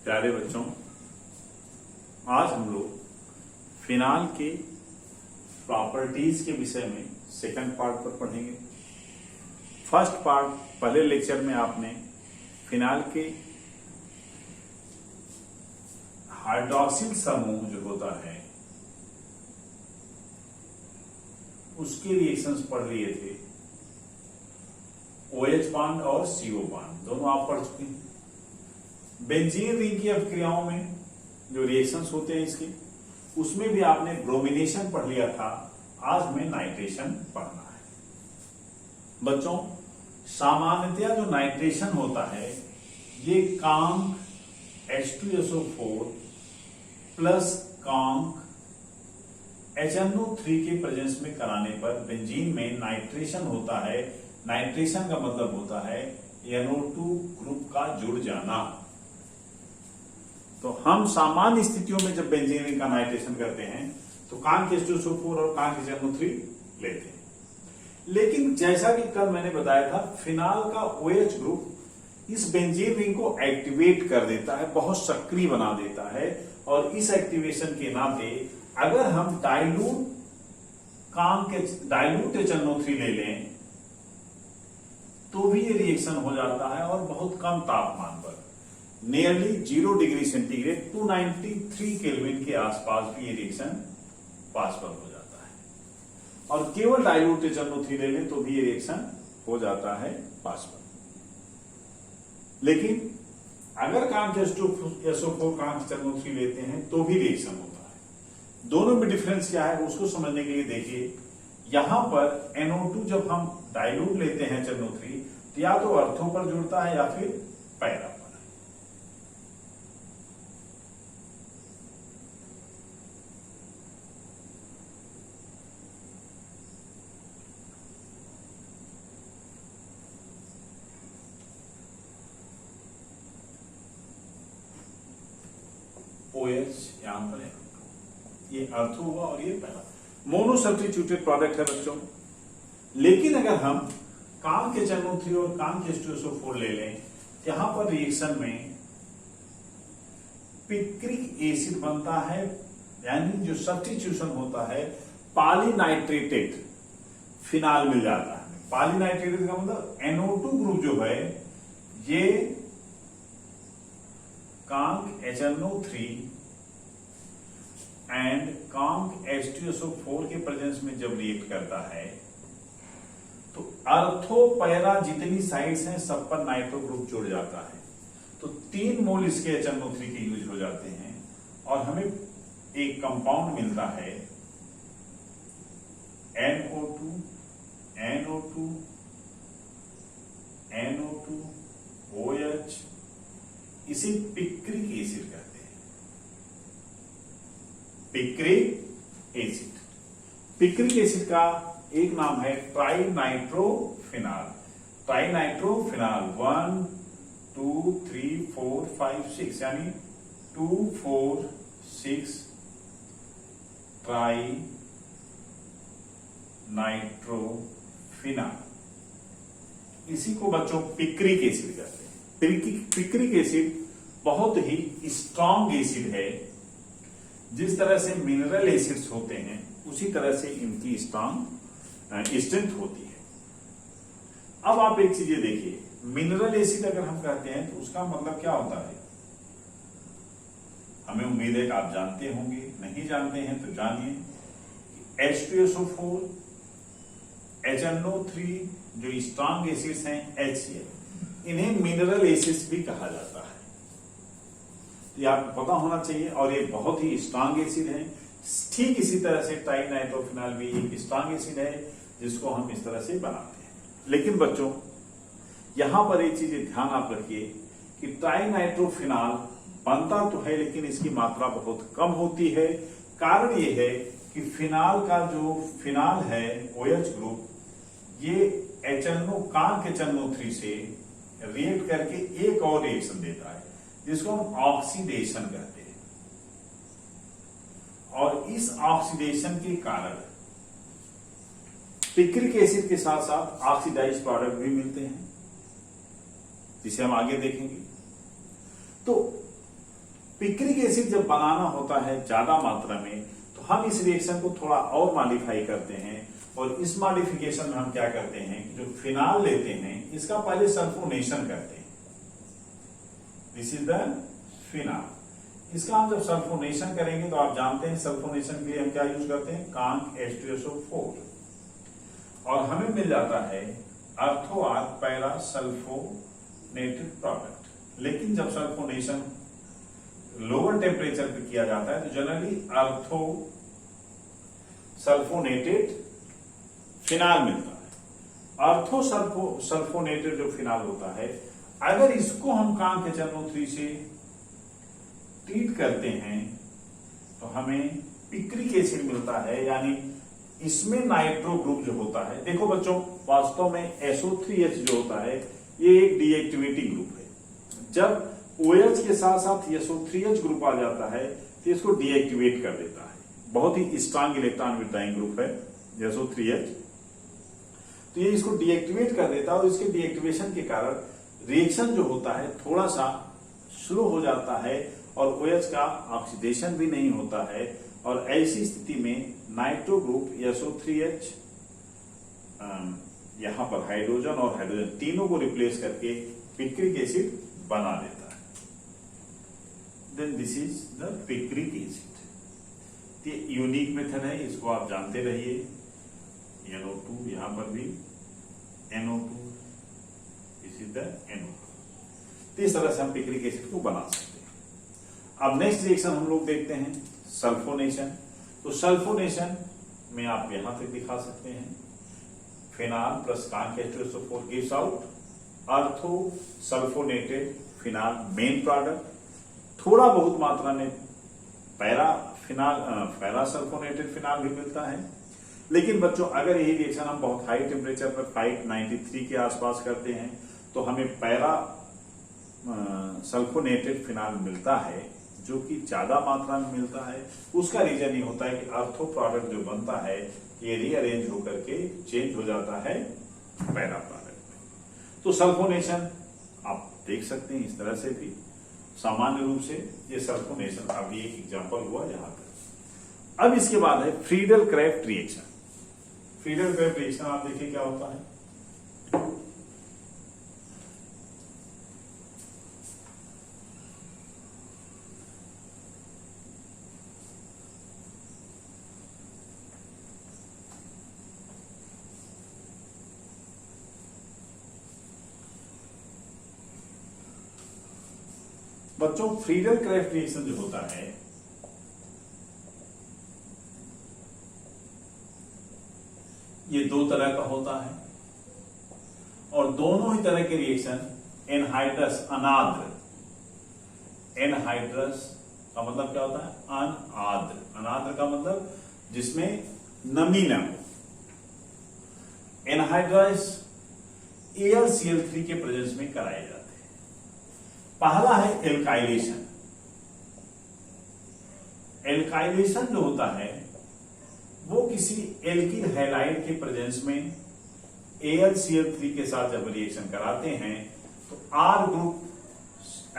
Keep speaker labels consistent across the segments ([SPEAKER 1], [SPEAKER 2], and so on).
[SPEAKER 1] प्यारे बच्चों, आज हम लोग फिनाल के प्रॉपर्टीज के विषय में सेकंड पार्ट पर पढ़ेंगे। फर्स्ट पार्ट पहले लेक्चर में आपने फिनाल के हाइड्रॉक्सिल समूह जो होता है उसके रिएक्शंस पढ़ लिए थे। OH बॉन्ड और CO बॉन्ड दोनों आप पढ़ चुके हैं। बेंजीन रिंग की अभिक्रियाओं में जो रिएक्शंस होते हैं इसके, उसमें भी आपने ब्रोमिनेशन पढ़ लिया था। आज हमें नाइट्रेशन पढ़ना है। बच्चों, सामान्यतया जो नाइट्रेशन होता है ये कांक H2SO4 प्लस कांक HNO3 के प्रेजेंस में कराने पर बेंजीन में नाइट्रेशन होता है। नाइट्रेशन का मतलब होता है NO2 ग्रुप का जुड़ जाना। तो हम सामान्य स्थितियों में जब बेंजीन रिंग का नाइट्रेशन करते हैं तो कांक H2SO4 और कांक HNO3 लेते हैं। लेकिन जैसा कि कल मैंने बताया था, फिनाल का OH ग्रुप इस बेंजीन रिंग को एक्टिवेट कर देता है, बहुत सक्रिय बना देता है। और इस एक्टिवेशन के नाते अगर हम डाइल्यूट HNO3 ले लें तो भी ये रिएक्शन हो जाता है, और बहुत कम तापमान पर, नियरली 0 डिग्री सेंटीग्रेड 293 केल्विन के आसपास भी ये रिएक्शन पॉसिबल हो जाता है। और केवल डाइल्यूट HNO3 ले लें तो भी ये रिएक्शन हो जाता है पॉसिबल। लेकिन अगर कांक H2SO4 कांक HNO3 लेते हैं तो भी रिएक्शन होता है। दोनों में डिफरेंस क्या है उसको समझने के लिए देखिए, यहां पर NO2 जब हम डाइल्यूट लेते हैं HNO3 तो या तो अर्थों पर जुड़ता है या फिर पैरा पर। OH यहां पर है, ये अर्थ हुआ और ये पैरा। मोनो सब्स्टिट्यूटेड प्रोडक्ट है बच्चों। लेकिन अगर हम कांक HNO3 और कांक H2SO4 ले लें, यहां पर रिएक्शन में पिक्रिक एसिड बनता है, यानी जो सब्स्टिट्यूशन होता है पॉलीनाइट्रेटेड फिनाल मिल जाता है। पॉलीनाइट्रेटेड का मतलब NO2 ग्रुप जो है ये कांक HNO3 एंड कांक H2SO4 के प्रेजेंस में जब रिएक्ट करता है तो अर्थो पैरा जितनी साइड्स हैं सब पर नाइट्रो ग्रुप जुड़ जाता है। तो 3 मोल इसके HNO3 के यूज हो जाते हैं और हमें एक कंपाउंड मिलता है NO2 NO2 NO2 OH। इसे पिक्रिक एसिड कहते हैं। पिक्रिक एसिड, पिक्रिक एसिड का एक नाम है ट्राइनाइट्रोफिनाल। ट्राइनाइट्रोफिनाल 1 2 3 4 5 6 यानी 2 4 6 ट्राई नाइट्रोफिनाल। इसी को बच्चों पिक्रिक एसिड कहते हैं। पिक्रिक एसिड बहुत ही स्ट्रॉन्ग एसिड है। जिस तरह से मिनरल एसिड्स होते हैं उसी तरह से इनकी स्ट्रॉन्ग स्ट्रेंथ होती है। अब आप एक चीज देखिए, मिनरल एसिड अगर हम कहते हैं तो उसका मतलब क्या होता है, हमें उम्मीद है कि आप जानते होंगे। नहीं जानते हैं तो जानिए। H2SO4 HNO3 जो स्ट्रॉन्ग एसिड्स हैं HCl, इन्हें मिनरल एसिड्स भी कहा जाता है। ये आपको पता होना चाहिए। और ये बहुत ही स्ट्रॉन्ग एसिड है। ठीक इसी तरह से ट्राइनाइट्रोफिनाल भी एक स्ट्रॉन्ग एसिड है जिसको हम इस तरह से बनाते हैं। लेकिन बच्चों, यहां पर एक चीज ध्यान आप रखिए कि ट्राइनाइट्रोफिनाल बनता तो है लेकिन इसकी मात्रा बहुत कम होती है। कारण ये है कि फिनाल का जो फिनाल है OH ग्रुप, ये कांक HNO3 से रिएक्ट करके एक और रिएक्शन देता है जिसको हम ऑक्सीडेशन कहते हैं। और इस ऑक्सीडेशन के कारण पिक्रिक एसिड के साथ साथ ऑक्सीडाइज्ड प्रोडक्ट भी मिलते हैं, जिसे हम आगे देखेंगे। तो पिक्रिक एसिड जब बनाना होता है ज्यादा मात्रा में, तो हम इस रिएक्शन को थोड़ा और मॉडिफाई करते हैं, और इस मॉडिफिकेशन में हम क्या करते हैं कि जो फिनाल लेते हैं इसका पहले सल्फोनेशन करते हैं। This is the phenol. इसका हम जब सल्फोनेशन करेंगे तो आप जानते हैं सल्फोनेशन के लिए हम क्या यूज करते हैं, कांक H2SO4, और हमें मिल जाता है अर्थो-R पैरा सल्फोनेटेड प्रोडक्ट। लेकिन जब सल्फोनेशन लोअर टेम्परेचर पे किया जाता है तो जनरली अर्थो सल्फोनेटेड फिनाल मिलता है। अर्थो सल्फोनेटेड जो फिनाल होता है, अगर इसको हम कांक HNO3 से ट्रीट करते हैं तो हमें पिक्रिक एसिड मिलता है, यानी इसमें नाइट्रो ग्रुप जो होता है। देखो बच्चों, वास्तव में SO3H जो होता है ये एक डीएक्टिवेटिंग ग्रुप है। जब OH के साथ साथ SO3H ग्रुप आ जाता है तो इसको डीएक्टिवेट कर देता है। बहुत ही स्ट्रांग इलेक्ट्रॉन विड्रॉइंग ग्रुप है SO3H, तो ये इसको डीएक्टिवेट कर देता है, और इसके डीएक्टिवेशन के कारण रिएक्शन जो होता है थोड़ा सा स्लो हो जाता है, और OH का ऑक्सीडेशन भी नहीं होता है, और ऐसी स्थिति में नाइट्रो ग्रुप SO3H यहां पर हाइड्रोजन और हाइड्रोजन तीनों को रिप्लेस करके पिक्रिक एसिड बना देता है। Then this is the picric acid. ये यूनिक मेथड है, इसको आप जानते रहिए। NO2 यहां पर भी NO2, this is the NO2। तो इस तरह से हम पिक्रिक एसिड को बना सकते हैं। अब नेक्स्ट रिएक्शन हम लोग देखते हैं सल्फोनेशन। तो सल्फोनेशन में आप यहां तक दिखा सकते हैं, phenol plus conc H2SO4 gives out ortho sulphonated phenol main product. थोड़ा बहुत मात्रा में पैरा सल्फोनेटेड फिनाल भी मिलता है। लेकिन बच्चों, अगर यही रिएक्शन हम बहुत हाई टेम्परेचर पर 593 के आसपास करते हैं तो हमें पैरा सल्फोनेटेड फिनाल मिलता है, जो कि ज्यादा मात्रा में मिलता है। उसका रीजन ये होता है कि अर्थो प्रोडक्ट जो बनता है ये रीअरेंज होकर के चेंज हो जाता है पैरा प्रोडक्ट में। तो सल्फोनेशन आप देख सकते हैं इस तरह से भी सामान्य रूप से। ये सल्फोनेशन का भी एक एग्जांपल हुआ यहां पर। अब इसके बाद है Friedel craft reaction. Friedel craft reaction आप देखिए क्या होता है। बच्चों, फ्रीडल क्राफ्ट रिएक्शन जो होता है ये दो तरह का होता है, और दोनों ही तरह के रिएक्शन एनहाइड्रस अनाद्र। एनहाइड्रस का मतलब क्या होता है, अनाद्र। अनाद्र का मतलब जिसमें नमी न हो। एनहाइड्रस AlCl3 के प्रेजेंस में कराए जाते हैं। पहला है एल्काइलेशन। एल्काइलेशन जो होता है वो किसी एल्किल हैलाइड के प्रेजेंस में AlCl3 के साथ जब रिएक्शन कराते हैं तो R group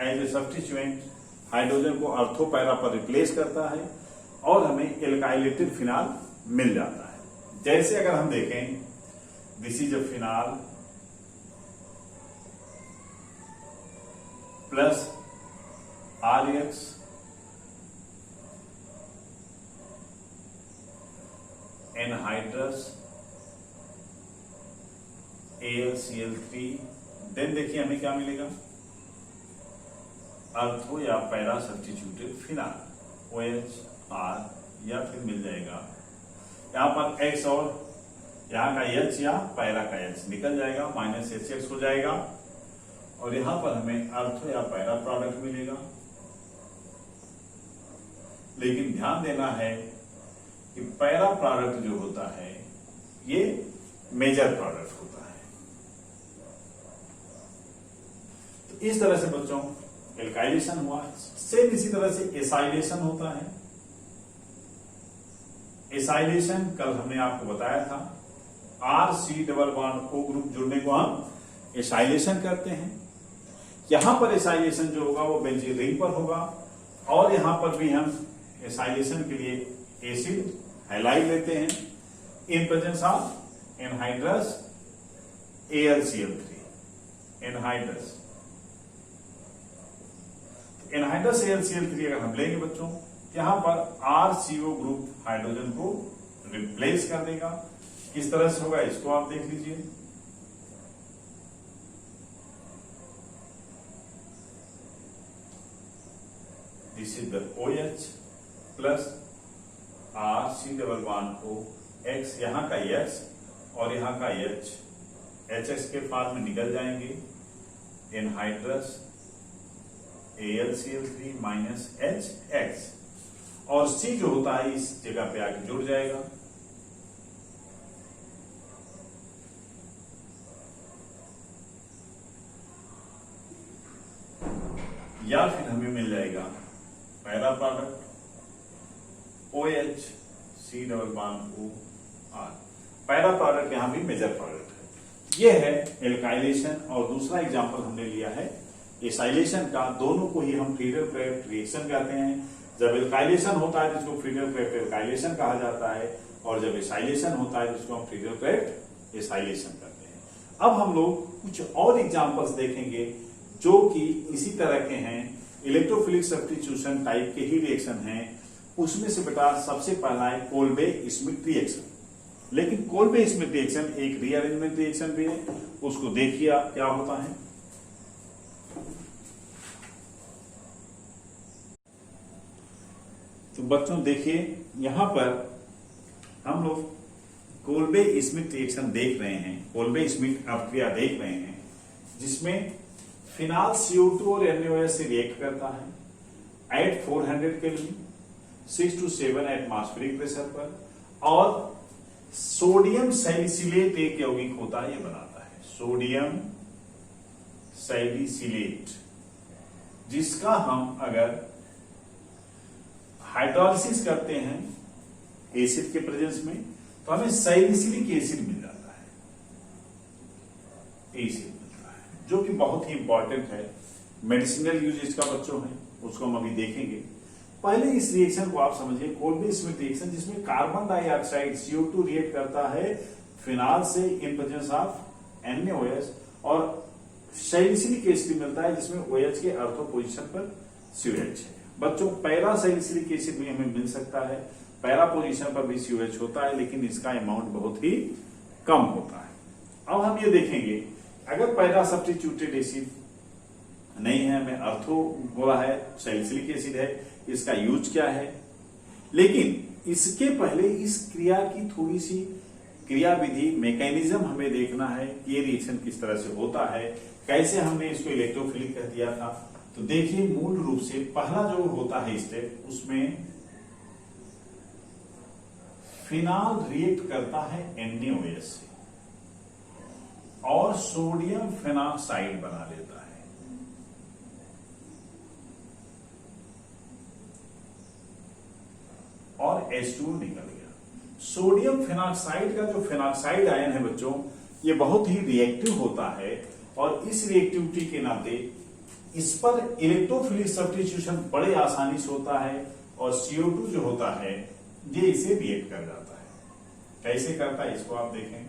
[SPEAKER 1] as a substituent hydrogen को अर्थो पैरा पर रिप्लेस करता है, और हमें एल्काइलेटेड फिनाल मिल जाता है। जैसे अगर हम देखें, this is a phenol plus RX anhydrous AlCl3। Then देखिए हमें क्या मिलेगा, अर्थो या para substituted phenol OH R, या फिर मिल जाएगा यहां पर X, और यहां का H या पैरा का H निकल जाएगा, -HX हो जाएगा, और यहां पर हमें अर्थो या पैरा प्रोडक्ट मिलेगा। लेकिन ध्यान देना है कि पैरा प्रोडक्ट जो होता है ये मेजर प्रोडक्ट होता है। तो इस तरह से बच्चों एल्काइलेशन हुआ। सेम इसी तरह से एसाइलेशन होता है। एसाइलेशन कल हमने आपको बताया था, RC double bond O group जुड़ने को हम एसाइलेशन करते हैं। यहां पर एसाइलेशन जो होगा वो बेंजीन रिंग पर होगा, और यहां पर भी हम एसाइलेशन के लिए एसिड हैलाइड लेते हैं in presence of anhydrous AlCl3 anhydrous AlCl3 अगर हम लेंगे बच्चों, यहां पर RCO ग्रुप हाइड्रोजन को रिप्लेस कर देगा। किस तरह से होगा इसको आप देख लीजिए। This is the OH plus RC⋯OX, यहां का X और यहां का H, HX के फॉर्म में निकल जाएंगे। एनहाइड्रस AlCl3 माइनस HX, और C जो होता है इस जगह पे आके जुड़ जाएगा। या फिर हमें मिल जाएगा para product OH C⋯OR। Para product यहां भी मेजर प्रोडक्ट है। यह है एल्काइलेशन। और दूसरा एग्जांपल हमने लिया है एसाइलेशन का। दोनों को ही हम फ्रीडर क्रेफ्ट रिएक्शन कहते हैं। जब एल्काइलेशन होता है जिसको फ्रीडर क्रेफ्ट एल्काइलेशन कहा जाता है, और जब एसाइलेशन होता है जिसको हम फ्रीडर क्रेफ्ट एसाइलेशन करते हैं। अब हम लोग कुछ और एग्जांपल्स देखेंगे जो कि इसी तरह के हैं, इलेक्ट्रोफिलिक सब्स्टिट्यूशन टाइप के ही रिएक्शन हैं। उसमें से बेटा सबसे पहला है कोल्बे स्मिथ रिएक्शन। लेकिन कोल्बे स्मिथ रिएक्शन एक रीअरेंजमेंट रिएक्शन भी है, उसको देखिए आप क्या होता है। तो बच्चों देखिए, यहां पर हम लोग कोल्बे स्मिथ रिएक्शन देख रहे हैं, कोल्बे स्मिथ अपक्रिया देख रहे हैं, जिसमें फिनाल CO2 और NaOH से रिएक्ट करता है at 400 kelvin 6 to 7 atmospheric pressure पर, और सोडियम सैलिसिलेट एक यौगिक होता है, ये बनाता है सोडियम सैलिसिलेट, जिसका हम अगर हाइड्रोलिसिस करते हैं एसिड के प्रेजेंस में तो हमें सैलिसिलिक एसिड मिल जाता है, एसिड मिलता है, जो कि बहुत ही इंपॉर्टेंट है। मेडिसिनल यूज इसका बच्चों है, उसको हम अभी देखेंगे। पहले इस रिएक्शन को आप समझिए, कोल्बे स्मिथ रिएक्शन, जिसमें कार्बन डाइऑक्साइड CO2 रिएक्ट करता है फिनाल से इन प्रेजेंस ऑफ NaOH, और सैलिसिलिक एसिड मिलता है जिसमें OH के अर्थो पोजीशन पर COH है। बच्चों पैरा सैलिसिलिक एसिड भी हमें मिल सकता है, पैरा पोजीशन पर भी COH होता है, लेकिन इसका अमाउंट बहुत ही कम होता है। अब हम ये देखेंगे, अगर पैरा सब्स्टिट्यूटेड एसिड नहीं है, हमें अर्थो बोला है, सैलिसिलिक एसिड है, इसका यूज क्या है। लेकिन इसके पहले इस क्रिया की थोड़ी सी क्रिया विधि मैकेनिज्म हमें देखना है कि ये रिएक्शन किस तरह से होता है, कैसे हमने इसको इलेक्ट्रोफिलिक कह दिया था। तो देखिए, मूल रूप से पहला जो होता है स्टेप, उसमें फिनाल रिएक्ट करता है NaOH से और सोडियम फेनॉक्साइड बना लेता है। और H2 निकल गया। सोडियम फेनॉक्साइड का जो फेनॉक्साइड आयन है बच्चों, ये बहुत ही रिएक्टिव होता है, और इस रिएक्टिविटी के नाते इस पर इलेक्ट्रोफिलिक सब्स्टिट्यूशन बड़े आसानी से होता है, और CO2 जो होता है ये इसे रिएक्ट कर जाता है। कैसे करता है इसको आप देखें।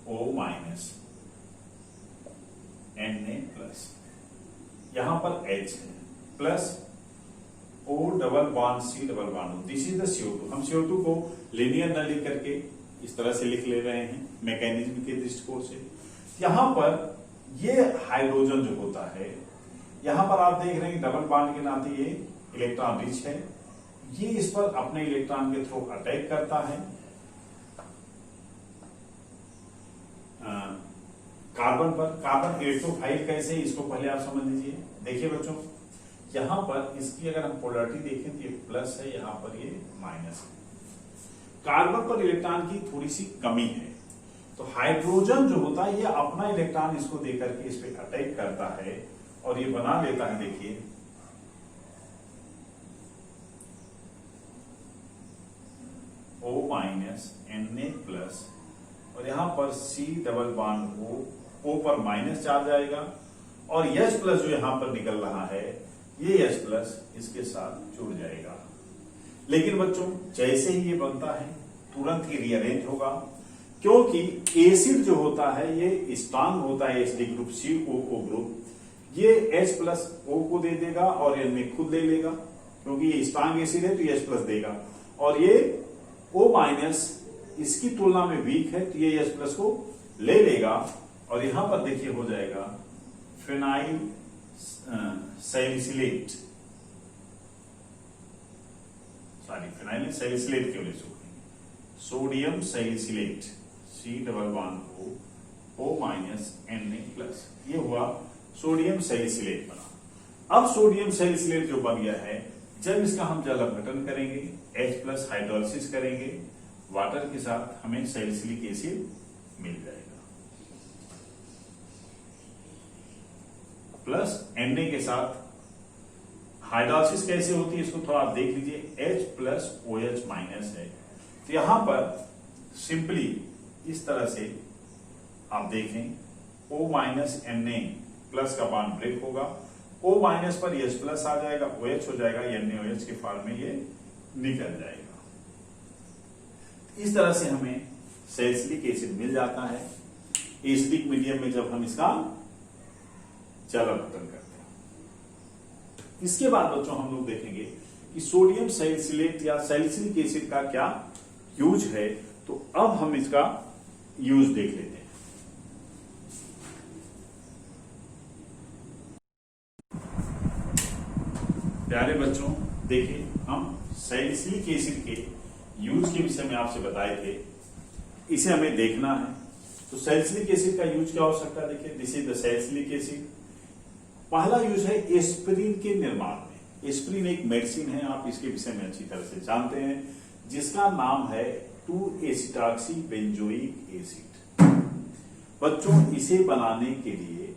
[SPEAKER 1] O माइनस Na प्लस, यहां पर H है, plus O double bond C double bond, this is the CO2। हम CO2 को लीनियर न लिख करके इस तरह से लिख ले रहे हैं मैकेनिज्म के दृष्टिकोण से। यहां पर ये हाइड्रोजन जो होता है, यहां पर आप देख रहे हैं डबल बॉन्ड के नाते ये इलेक्ट्रॉन रिच है, ये इस पर अपने इलेक्ट्रॉन के थ्रू अटैक करता है कार्बन पर। कार्बन 8 to 5 कैसे, इसको पहले आप समझ लीजिए। देखिए बच्चों, यहां पर इसकी अगर हम पोलैरिटी देखें तो ये प्लस है, यहां पर ये माइनस है। कार्बन पर इलेक्ट्रॉन की थोड़ी सी कमी है, तो हाइड्रोजन जो होता है ये अपना इलेक्ट्रॉन इसको देकर के इस पे अटैक करता है, और ये बना लेता है, देखिए O माइनस Na प्लस, और यहां पर C डबल बॉन्ड O पर माइनस चार्ज आएगा, और H प्लस जो यहां पर निकल रहा है ये H प्लस इसके साथ जुड़ जाएगा। लेकिन बच्चों जैसे ही ये बनता है तुरंत ही रीअरेंज होगा, क्योंकि एसिड जो होता है ये स्ट्रांग होता है एसिडिक ग्रुप COO ग्रुप, ये H प्लस O को दे देगा और ये खुद ले लेगा, क्योंकि ये स्ट्रांग एसिड है तो ये H प्लस देगा, और ये O माइनस इसकी तुलना में वीक है तो ये H प्लस को ले लेगा, और यहां पर देखिए हो जाएगा phenyl salicylate, sorry phenyl salicylate क्यों ले sodium salicylate C+O minus Na plus, ये हुआ सोडियम सैलिसिलेट बना। अब सोडियम सैलिसिलेट जो बन गया है, जब इसका हम जल अपघटन करेंगे H प्लस हाइड्रोलिसिस करेंगे वाटर के साथ, हमें सैलिसिलिक एसिड मिल जाएगा, प्लस Na के साथ हाइड्रोलिसिस कैसे होती है इसको थोड़ा आप देख लीजिए, H प्लस OH माइनस है, तो यहां पर सिंपली इस तरह से आप देखें O माइनस Na प्लस का बॉन्ड ब्रेक होगा, O माइनस पर H प्लस आ जाएगा, OH हो जाएगा, NaOH के फॉर्म में ये निकल जाएगा। इस तरह से हमें सैलिसिलिक एसिड मिल जाता है एसिडिक मीडियम में जब हम इसका जल अपघटन करते हैं। इसके बाद बच्चों हम लोग देखेंगे कि सोडियम सैलिसिलेट या सैलिसिलिक एसिड का क्या यूज है, तो अब हम इसका यूज देख लेते हैं। प्यारे बच्चों देखिए, हम सैलिसिलिक एसिड के यूज के विषय में आपसे बताए थे, इसे हमें देखना है। तो सैलिसिलिक एसिड का यूज क्या हो सकता है, देखिए this is the salicylic acid. पहला यूज है एस्पिरिन के निर्माण में। एस्पिरिन एक मेडिसिन है, आप इसके विषय में अच्छी तरह से जानते हैं, जिसका नाम है 2-एसिटाक्सी बेंजोइक एसिड। बच्चों इसे बनाने के लिए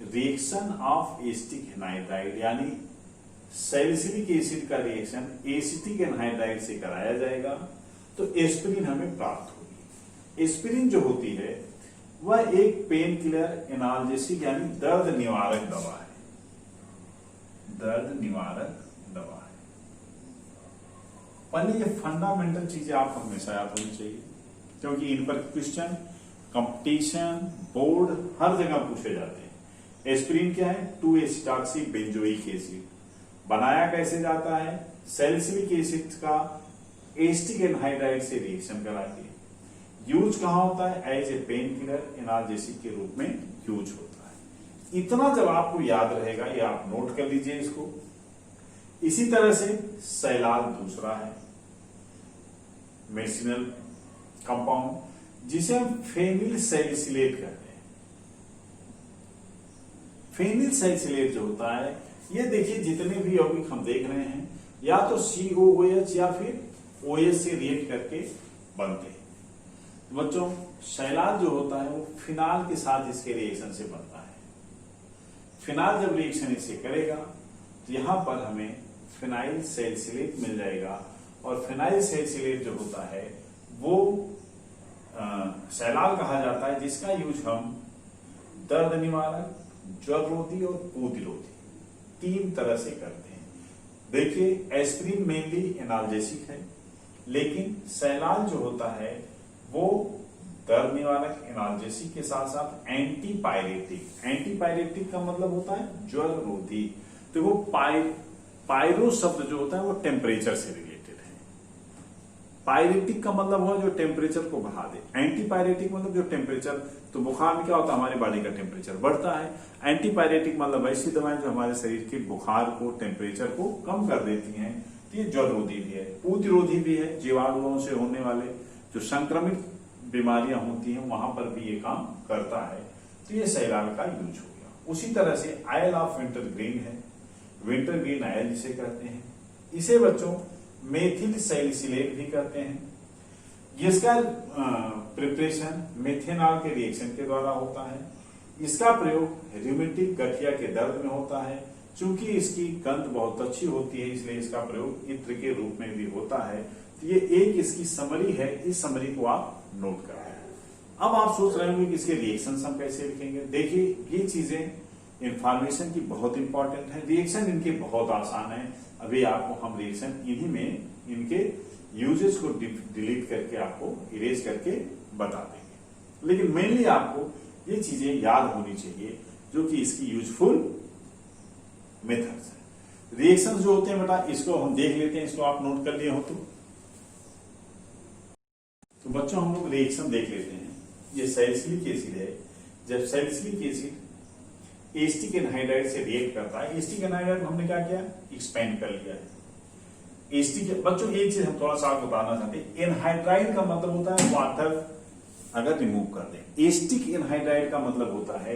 [SPEAKER 1] रिएक्शन ऑफ एसिटिक एनहाइड्राइड यानी सैलिसिलिक एसिड का रिएक्शन एसिटिक एनहाइड्राइड से कराया जाएगा, तो एस्पिरिन हमें प्राप्त होगी। एस्पिरिन जो होती है वह एक पेन किलर एनाल्जेसिक यानी दर्द निवारक दवा है, दर्द निवारक दवा है। पहले ये फंडामेंटल चीजें आप हमेशा याद होनी चाहिए, क्योंकि इन पर क्वेश्चन कंपटीशन बोर्ड हर जगह पूछे जाते हैं। एस्पिरिन क्या है, 2-एसिटाक्सी बेंजोइक एसिड। बनाया कैसे जाता है, सैलिसिलिक एसिड का एसिटिक एनहाइड्राइड से रिएक्शन करा के। यूज कहां होता है, as a painkiller analgesic के रूप में यूज होता है। इतना जब आपको याद रहेगा, ये आप नोट कर लीजिए इसको। इसी तरह से सैलाल दूसरा है मेडिसिनल कंपाउंड, जिसे हम फेनिल सैलिसिलेट कहते हैं। फेनिल सैलिसिलेट जो होता है, ये देखिए जितने भी यौगिक हम देख रहे हैं या तो COOH या फिर OH से रिएक्ट करके बनते हैं। बच्चों सैलाल जो होता है वो फिनाल के साथ इसके रिएक्शन से बनता है। फिनाल जब रिएक्शन इसे करेगा तो यहां पर हमें फिनाइल सैलिसिलेट मिल जाएगा, और फिनाइल सैलिसिलेट जो होता है वो सैलाल कहा जाता है, जिसका यूज हम दर्द निवारक, ज्वररोधी और प्रतिरोधी 3 तरह से करते हैं। देखिए एस्पिरिन मेनली एनाल्जेसिक है, लेकिन सैलाल जो होता है वो दर्द निवारक एनाल्जेसिक के साथ साथ एंटीपायरेटिक। एंटीपायरेटिक का मतलब होता है ज्वररोधी। तो वो पायरो शब्द जो होता है वो टेम्परेचर से रिलेटेड है। पायरेटिक का मतलब हुआ जो टेम्परेचर को बढ़ा दे, एंटीपायरेटिक मतलब जो टेम्परेचर, तो बुखार में क्या होता है हमारी बॉडी का टेम्परेचर बढ़ता है। एंटीपायरेटिक मतलब ऐसी दवाएं जो हमारे शरीर के बुखार को, टेम्परेचर को कम कर देती हैं। तो ये ज्वररोधी भी है, प्रतिरोधी भी है, जीवाणुओं से होने वाले जो संक्रमित बीमारियां होती हैं वहां पर भी ये काम करता है। तो ये सैलाल का यूज हो गया। उसी तरह से आयल ऑफ विंटर ग्रीन है, विंटर ग्रीन आयल जिसे कहते हैं। इसे बच्चों मेथिल सैलिसिलेट भी कहते हैं, जिसका प्रिपरेशन मेथेनॉल के रिएक्शन के द्वारा होता है। इसका प्रयोग रिमेटिक गठिया के दर्द में होता है। चूंकि इसकी गंध बहुत अच्छी होती है, इसलिए इसका प्रयोग इत्र के रूप में भी होता है। तो ये एक इसकी समरी है, इस समरी को आप नोट कर रहे हैं। अब आप सोच रहे होंगे कि इसके रिएक्शंस हम कैसे लिखेंगे। देखिए ये चीजें इंफॉर्मेशन की बहुत इंपॉर्टेंट है, रिएक्शन इनके बहुत आसान है। अभी आपको हम रिएक्शन इन्हीं में इनके यूजेस को डिलीट करके आपको इरेज करके बता देंगे, लेकिन मेनली आपको ये चीजें याद होनी चाहिए जो कि इसकी यूजफुल मेथड्स है। रिएक्शंस जो होते हैं बेटा, इसको हम देख लेते हैं, इसको आप नोट कर लिए हो तो बच्चों हम लोग रिएक्शन देख लेते हैं। ये सैलिसिलिक एसिड है। जब सैलिसिलिक एसिड एसिटिक एनहाइड्राइड से रिएक्ट करता है, एसिटिक एनहाइड्राइड को हमने क्या किया, एक्सपेंड कर लिया है। एसिटिक, बच्चों एक चीज हम थोड़ा सा आपको बताना चाहते हैं, एनहाइड्राइड का मतलब होता है वाटर अगर रिमूव कर दें। एसिटिक एनहाइड्राइड का मतलब होता है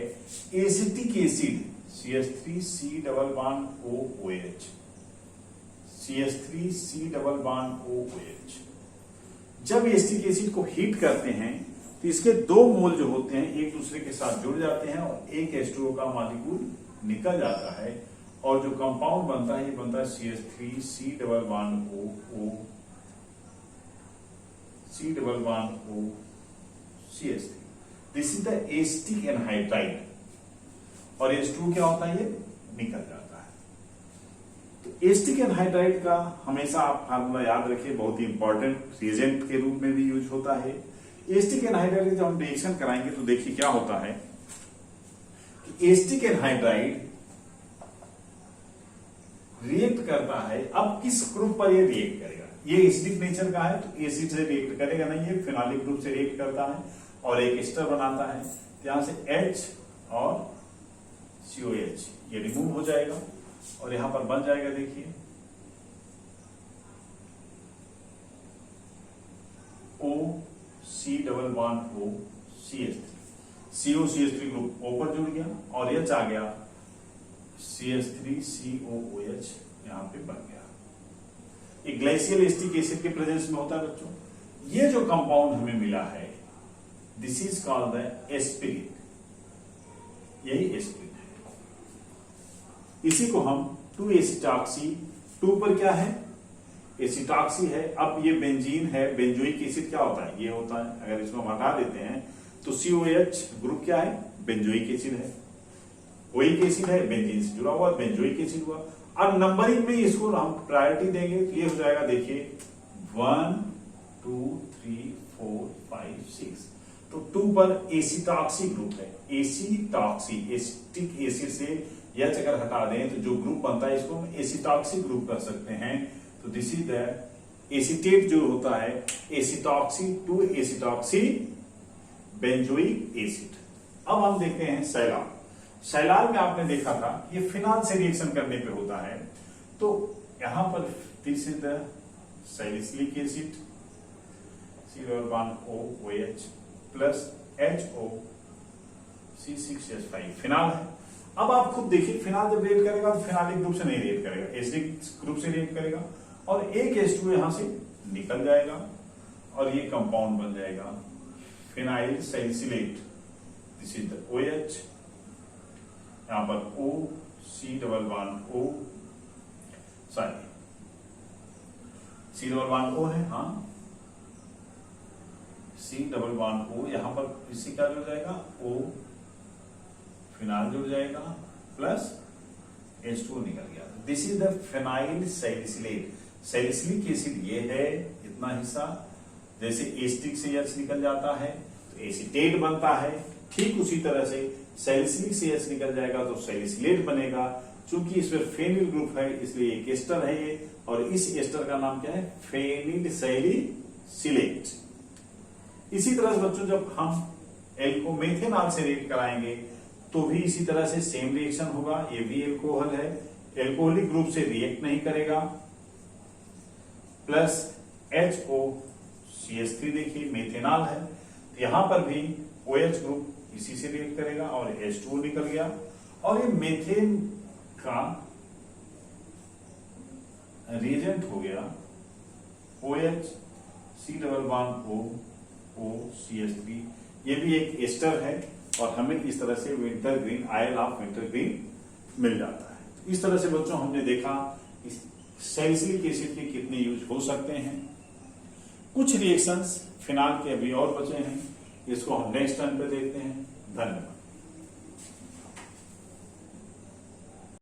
[SPEAKER 1] acetic acid CH3C double bond OOH, CH3C double bond OOH। जब एसिटिक एसिड को हीट करते हैं तो इसके दो मोल जो होते हैं एक दूसरे के साथ जुड़ जाते हैं और एक H2O का मॉलिक्यूल निकल जाता है और जो कंपाउंड बनता है ये बनता है CH3C double bond O, C double bond O, CH3। This is the acetic anhydride और H2O क्या होता है, ये निकल जाता है। तो एसिटिक एनहाइड्राइड का हमेशा आप फार्मूला याद रखिए, बहुत ही इंपॉर्टेंट रिएजेंट के रूप में भी यूज होता है। एसिटिक एनहाइड्राइड जब हम रिएक्शन कराएंगे तो देखिए क्या होता है कि एसिटिक एनहाइड्राइड रिएक्ट करता है। अब किस ग्रुप पर ये रिएक्ट करेगा, ये एसिडिक नेचर का है तो एसिड से रिएक्ट करेगा नहीं, ये फिनोलिक ग्रुप से रिएक्ट करता है और एक एस्टर बनाता है। यहां से H और COH ये रिमूव हो जाएगा और यहां पर बन जाएगा, देखिए O C double bond O CH3, CO CH3 group O पर जुड़ गया और H आ गया CH3COOH यहां पे बन गया। एक ग्लाइसियल एसिटिक एसिड के प्रेजेंस में होता है बच्चों। ये जो कंपाउंड हमें मिला है this is called the aspirin, यही एस्पिरिन है। इसी को हम 2-एसिटॉक्सी, 2 पर क्या है, एसिटॉक्सी है। अब ये बेंजीन है, बेंजोइक एसिड क्या होता है, ये होता है। अगर इसको हम हटा देते हैं तो COH ग्रुप क्या है, बेंजोइक एसिड है। ओइक एसिड है, बेंजीन से जुड़ा हुआ, बेंजोइक एसिड हुआ। अब नंबरिंग में इसको हम प्रायोरिटी देंगे तो ये हो जाएगा, देखिए 1 2 3 4 5 6। तो 2 पर एसिटॉक्सी ग्रुप है। एसिटॉक्सी, एसिटिक एसिड से H अगर हटा दें तो जो ग्रुप बनता है इसको हम एसिटॉक्सी ग्रुप कर सकते हैं। तो दिस इज द एसिटेट जो होता है एसिटॉक्सी 2-एसिटॉक्सी बेंजोइक एसिड। अब हम देखते हैं सैलाल। सैलाल में आपने देखा था ये फिनॉल से रिएक्शन करने पे होता है। तो यहां पर this is the salicylic acid C double bond OOH plus HO C6H5 phenol है। अब आप खुद देखिए, फिनॉल जब रिएक्ट करेगा तो फिनॉलिक ग्रुप से नहीं रिएक्ट करेगा, एसिडिक ग्रुप से रिएक्ट करेगा और एक H2 यहां से निकल जाएगा और ये कंपाउंड बन जाएगा phenyl salicylate. This is the OH, यहां पर O C double bond O, sorry C double bond O है, हाँ C डबल बॉन्ड O, यहां पर इससे क्या जुड़ जाएगा, O फिनाइल जुड़ जाएगा प्लस H2 निकल गया। This is the phenyl salicylate. Salicylic acid ये है इतना हिस्सा, जैसे एसिटिक से H निकल जाता है तो एसिटेट बनता है, ठीक उसी तरह से सैलिसिलिक से H निकल जाएगा तो सैलिसिलेट बनेगा। चूंकि इसमें फेनिल ग्रुप है इसलिए एक एस्टर है ये, और इस एस्टर का नाम क्या है, फेनिल सैलिसिलेट। इसी तरह से बच्चों जब हम एल को मेथेनॉल से रिएक्ट कराएंगे तो भी इसी तरह से सेम रिएक्शन होगा। ये भी एल्कोहल है, एल्कोहलिक ग्रुप से रिएक्ट नहीं करेगा, प्लस HO CH3 देखिए मेथेनॉल है, तो यहां पर भी OH ग्रुप इसी से रिएक्ट करेगा और H2O निकल गया। और ये मेथेन का रिएजेंट हो गया OH C double bond O CH3। ये भी एक एस्टर है और हमें इस तरह से wintergreen, oil of wintergreen मिल जाता है। इस तरह से बच्चों हमने देखा इस सैलिसिलिक एसिड के कितने यूज हो सकते हैं। कुछ रिएक्शंस फिनॉल के अभी और बचे हैं, इसको हम नेक्स्ट टाइम पे देखते हैं। धन्यवाद।